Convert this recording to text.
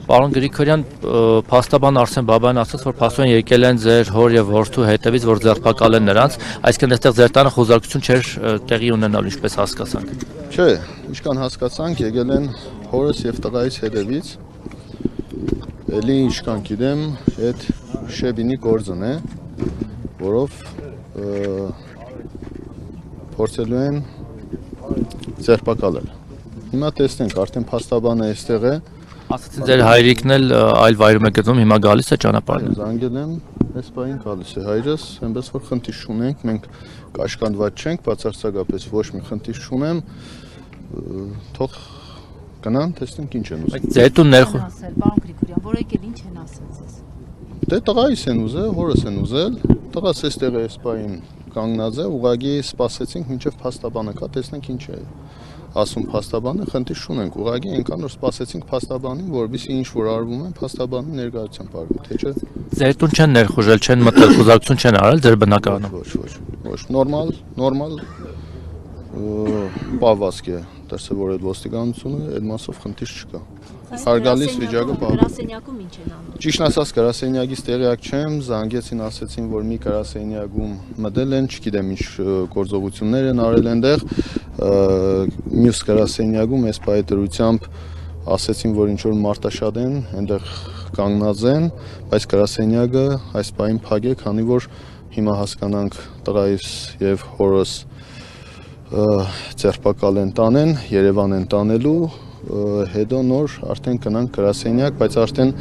Պարոն Գրիգորյան, փաստաբան Արսեն Բաբայան ասաց, որ փաստորեն եկել են ձեր հոր եւ որդու հետևից, որ ձերբակալեն նրանց, այսինքն այստեղ ձեր տանը խոզարկություն չէր տեղի ունենալու, ինչպես հասկացանք։ Չէ, ինչքան հասկացանք, եկել են հորս եւ տղայից հետևից։ Էլի ինչքան գիտեմ, այդ Շեբինի գործն է, որով փորձելու են ձերբակալել։ Հիմա տեսնենք, արդեն փաստաբանը այստեղ է։ Ասացին ձեր հայրիկն էլ այլ վայրում է գտնվում, հիմա գալիս է ճանապարհին։ Զանգել եմ, այս բային գալիս է հայրս, այնպես որ խնդիր չունենք, մենք կաշկանդված չենք, բացարձակապես ոչ մի խնդիր չունեմ, թող գնան, տեսնենք ինչ են ուզում։ Բայց ձեր տուն ներխուժ։ Պարոն Գրիգորյան, որ եկել ինչ են ասել ձեզ։ Դե տղայիս են ուզել, հորս են ուզել, տղաս այստեղ է այս բային կանգնած է, ուղղակի սպասեցինք մինչև փաստաբանը կա, տեսնենք ինչ է ասում փաստաբանը, խնդիր չունենք, ուղղակի այնքան որ սպասեցինք փաստաբանին, որովհետեւ ինչ որ արվում է, փաստաբանի ներկայությամբ արվում, թե չէ։ Ձեր տուն չեն ներխուժել, չեն մտել, խոզարկություն չեն արել ձեր բնակարանում։ Ոչ, նորմալ պահվածք է, դրսևոր այդ ոստիկանությունը, այդ մասով խնդիր չկա։ Հարգալից վիճակը գրասենյակում ինչ են անում։ Ճիշտ ասած գրասենյակից տեղյակ չեմ, զանգեցին, ասեցին, որ մի գրասենյակում մտել են, չգիտեմ ինչ գործողություններ են արել այնտեղ, մյուս գրասենյակում այս բայդրությամբ ասեցին, որ ինչ որ մարտաշատ են, այնտեղ կանգնած են, բայց գրասենյակը այս բային փակ է, քանի որ հիմա հասկանանք տղայիս եւ հորս ձերբակալ են տանեն, Երևան են տանելու, հետո նոր արդեն կնանք գրասենյակ, բայց արդեն